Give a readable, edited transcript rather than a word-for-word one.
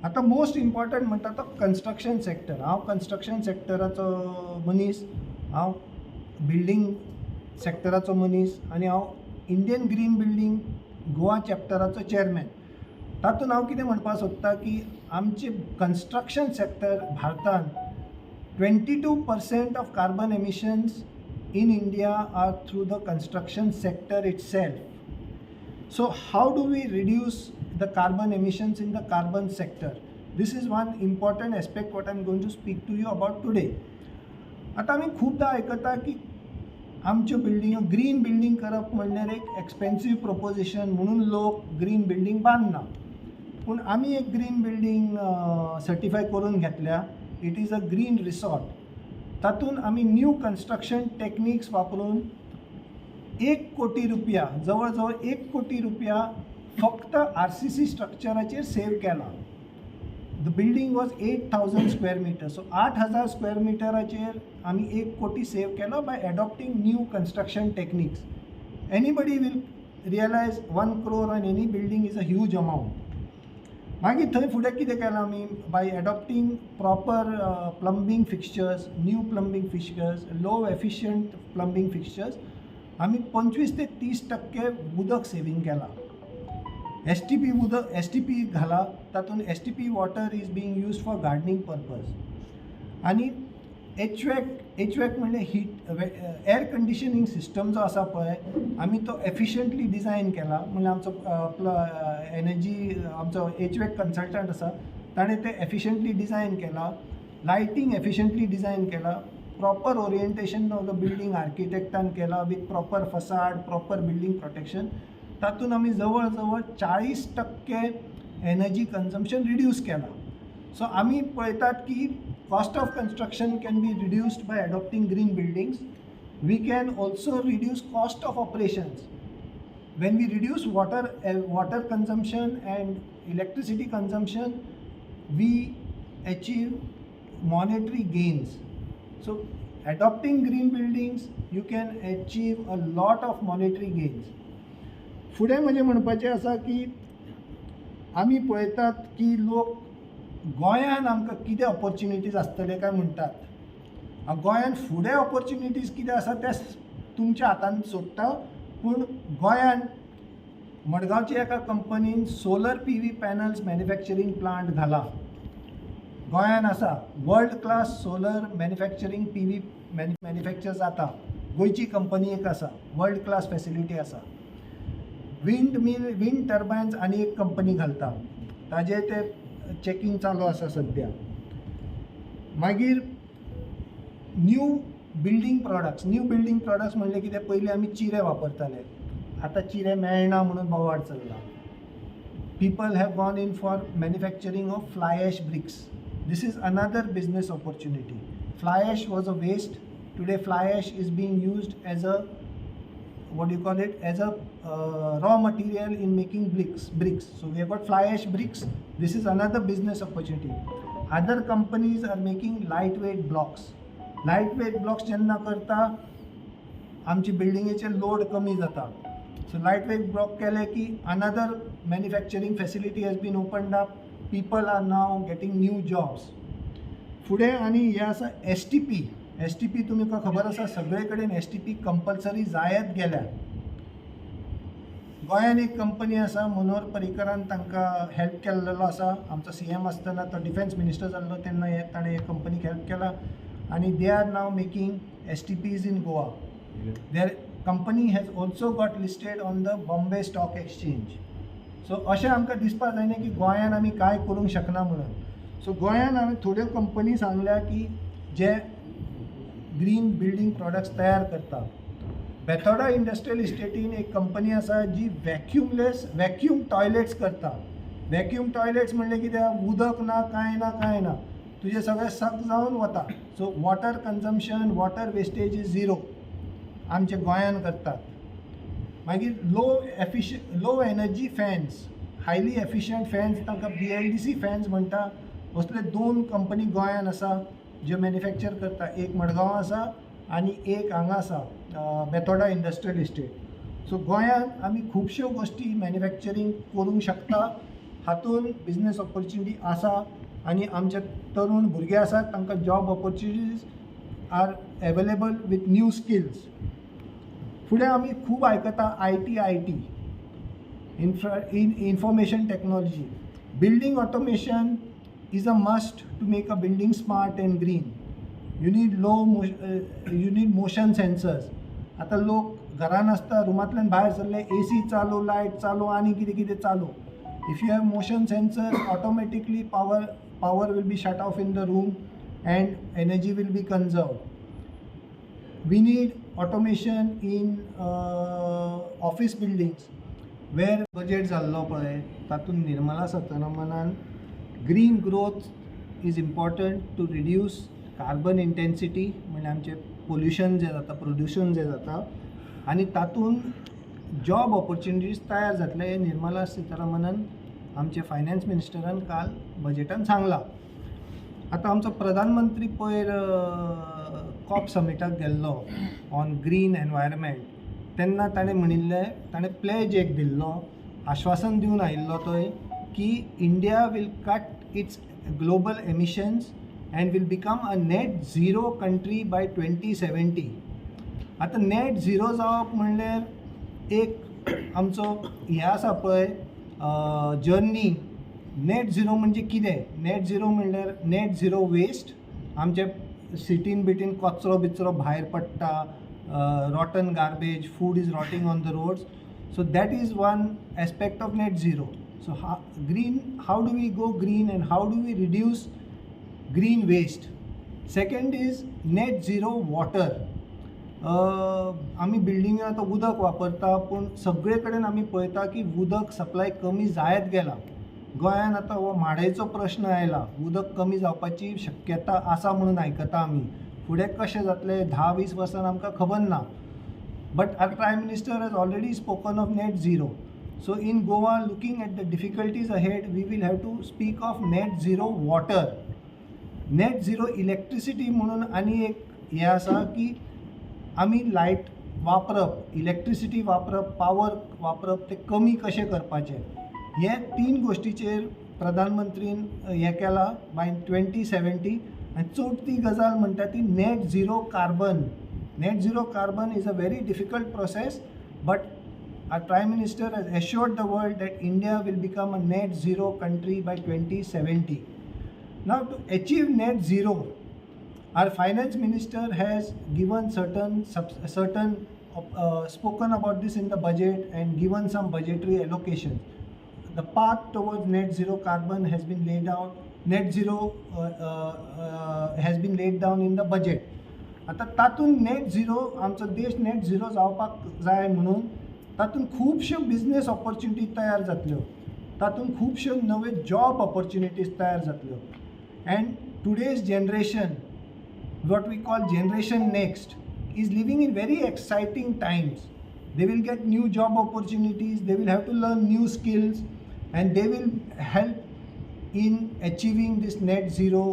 आता most important म्हणटा तो कन्स्ट्रक्शन सेक्टर. हांव कन्स्ट्रक्शन सेक्टराचो मनीस, हांव बिल्डींग सेक्टराचो मनीस आनी हांव इंडियन ग्रीन बिल्डींग गोवा चॅप्टराचो चेअरमॅन. तातूंत हांव कितें म्हणपाक सोदतां की आमचे कन्स्ट्रक्शन सेक्टर भारतान 22% of carbon emissions in India are through the construction sector itself. So how do we reduce the carbon emissions in the carbon sector? This is one important aspect what I'm going to speak to you about today. आता आमी खूबदां आयकता की आमच्यो बिल्डिंगो green building करप म्हणल्यार एक expensive proposition म्हणून लोक ग्रीन बिल्डिंग बांदना. पूण आमी एक ग्रीन बिल्डिंग सर्टिफाय करून घेतल्या. It is a green resort. तातूंत आमी न्यू कन्स्ट्रक्शन टेक्निक्स वापरून 1 कोटी रुपया, जवळ जवळ 1 कोटी रुपया फक्त RCC स्ट्रक्चराचेर सेव केला. The building was 8,000 square metre. So 8,000 square मिटराचेर आमी 1 कोटी सेव केलो by adopting new construction techniques. Anybody will realise 1 crore on any building is a huge amount. मागीर थंय फुडें कितें केलां आमी by adopting proper plumbing fixtures, new plumbing fixtures, low efficient plumbing fixtures, आमी 25 ते 30% उदक सेवींग केलां. STP घाला. तातूंत STP water is being use for gardening purpose. आनी HVAC म्हणजे हीट एअर कंडिशनिंग सिस्टम जो आसा पळय, आमी तो एफिशियंटली डिझायन केला. म्हणजे आमचो एनर्जी आमचो HVAC कन्सल्टंट आसा, ताणें तें एफिशियंटली डिझायन केला. लायटींग एफिशियंटली डिझायन केला. Proper orientation of the building आर्किटेक्टान केला with proper facade, proper building protection. तातूंत आमी जवळ जवळ 40% एनर्जी कन्जम्पशन रिड्यूस केला. सो आमी पळयतात की cost of construction can be reduced by adopting green buildings. We can also reduce cost of operations. When we reduce water consumption and electricity consumption, we achieve monetary gains. So adopting green buildings, you can achieve a lot of monetary gains. फुडें म्हणजे म्हणपाचें आसा की आमी पळयतात की लोक गोंयान आमकां कितें ऑपॉर्च्युनिटीज आसतले काय म्हणटात. गोंयान फुडें ऑपॉर्च्युनिटीज कितें आसा ते तुमच्या हातान सोडटा. पूण गोंयान मडगांवच्या एका कंपनीन solar PV panels manufacturing plant घाला. गोंयान आसा world class solar manufacturing PV manufacture जाता. गोंयची कंपनी एक आसा, वर्ल्ड क्लास फॅसिलिटी आसा. विंड टर्बायन्स आनी एक कंपनी घालता. ताजें ते चेकिंग चालू आसा सद्या. मागीर न्यू बिल्डींग प्रॉडक्ट्स म्हणले कितें, पयलीं आमी चिरे वापरताले, आतां चिरे मेळना म्हणून बोवाड चल्ला. People have gone in for manufacturing of fly ash bricks. This is another business opportunity. Fly ash was a waste. Today fly ash is being used as a as a raw material in making bricks. So we have got fly ash bricks. This is another business opportunity. Other companies are making lightweight blocks. Lightweight blocks jenna करता आमची बिल्डिंगेचे load कमी जाता. So lightweight block केले की another manufacturing facility has been opened up. People are now getting new jobs. फुडें आनी हे आसा STP तुमकां खबर आसा, सगळे कडेन STP कंपल्सरी जायत गेल्या. गोंयान एक कंपनी आसा, मनोहर पर्रीकरान तांकां हेल्प केल्लो आसा. आमचो CM आसतना तो डिफेन्स मिनिस्टर जाल्लो तेन्ना ताणें हे कंपनीक हेल्प केला. आनी they are now making STPs in Goa. There company has also got listed on the Bombay stock exchange. So अशें आमकां दिसपाक जायना की गोंयान आमी कांय करूंक शकना म्हणून. सो गोंयान हांवें थोड्यो कंपनी सांगल्या की जे ग्रीन बिल्डींग प्रॉडक्ट्स तयार करता. बेथोडा इंडस्ट्रियल इस्टेटीन एक कंपनी आसा जी वॅक्यूम टॉयलेट्स करता. वॅक्यूम टॉयलेट्स म्हणले कितें, उदक ना कांय ना, तुजें सगळें सक जावन वता. So water consumption, water wastage is zero. आमचे गोंयान करतात. मागीर low energy fans, highly efficient fans, तांकां BLDC फॅन्स म्हणटा. असले 2 कंपनी गोंयान आसा जे मॅन्युफॅक्चर करता. एक मडगांव आसा आनी एक हांगा आसा बेथोडा इंडस्ट्रियल इस्टेट. सो गोंयान आमी खुबश्यो गोश्टी मॅन्युफॅक्चरींग करूंक शकता. हातून बिजनेस ऑपॉर्च्युनिटी आसा आनी आमचे तरुण भुरगे आसात तांकां job opportunities are available with new skills. फुडें आमी खूब आयकता I T information technology. Building automation is a must to make a building smart and green. You need motion sensors. आता लोक घरान आसता रुमांतल्यान भायर सरले AC चालू, लायट चालू आनी कितें कितें चालू. If you have motion sensors, automatically power will be shut off in the room and energy will be conserved. We need automation in office buildings. वेर बजेट जाल्लो पळय तातूंत निर्मला सीतारामनान green growth is important to reduce carbon intensity म्हणजे आमचें pollution जें जाता प्रदूशण जें जाता आनी तातूंत जॉब ऑपॉर्च्युनिटीज तयार जातले हें निर्मला सीतारामनान आमचे फायनान्स मिनिस्टरान काल बजेटान सांगलां. आतां आमचो प्रधानमंत्री पयर कॉप समिटाक गेल्लो ऑन ग्रीन एनवायरमेंट तेन्ना ताणें म्हणिल्लें ताणें प्लेज एक दिल्लो आश्वासन दिवन आयिल्लो थंय की India will cut its global emissions and will become a net zero country by 2070. आतां नेट झिरो जावप म्हणल्यार एक आमचो हें आसा पळय जर्नी. नेट झिरो म्हणजे कितें? नेट झिरो म्हणल्यार नेट झिरो वेस्ट. आमचे सिटीन बिटीन कचरो बिचरो भायर पडटा, rotten garbage, food is rotting on the roads. So that is one aspect of net zero. So how do we go green and how do we reduce green waste? Second is net zero water. आमी बिल्डिंगां आतां उदक वापरता पूण सगळे कडेन आमी पळयता की उदक सप्लाय कमी जायत गेला. गोंयांत आतां हो म्हाडयेचो प्रश्न आयला. उदक कमी जावपाची शक्यता आसा म्हणून आयकता आमी. फुडें कशें जातलें 10-20 वर्सान आमकां खबर ना. But our prime minister has already spoken of net zero. So in Goa looking at the difficulties ahead we will have to speak of net zero water. Net zero electricity म्हणून आनी एक हें आसा की आमी लायट वापरप, इलेक्ट्रिसिटी वापरप, power वापरप तें कमी कशें करपाचें हे 3 गोश्टीचेर प्रधानमंत्रीन हें केलां बाय 2070. आनी चवथी गजाल म्हणटा ती net zero carbon. Net zero carbon is a very difficult process but our prime minister has assured the world that India will become a net zero country by 2070. Now to achieve net zero our finance minister has given certain spoken about this in the budget and given some budgetary allocation. The path towards net zero carbon has been laid out. Net zero has been laid down in the budget. आता तातूंत net zero आमचो देश net zero जावपाक जाय म्हणून तातूंत खुबश्यो business opportunity तयार जातल्यो. तातूंत खुबश्यो नवे जॉब ऑपॉर्च्युनिटीज तयार जातल्यो. End today's generation what we call generation next is living in very exciting times. They will get new job opportunities, they will have to learn new skills and they will help in achieving this net zero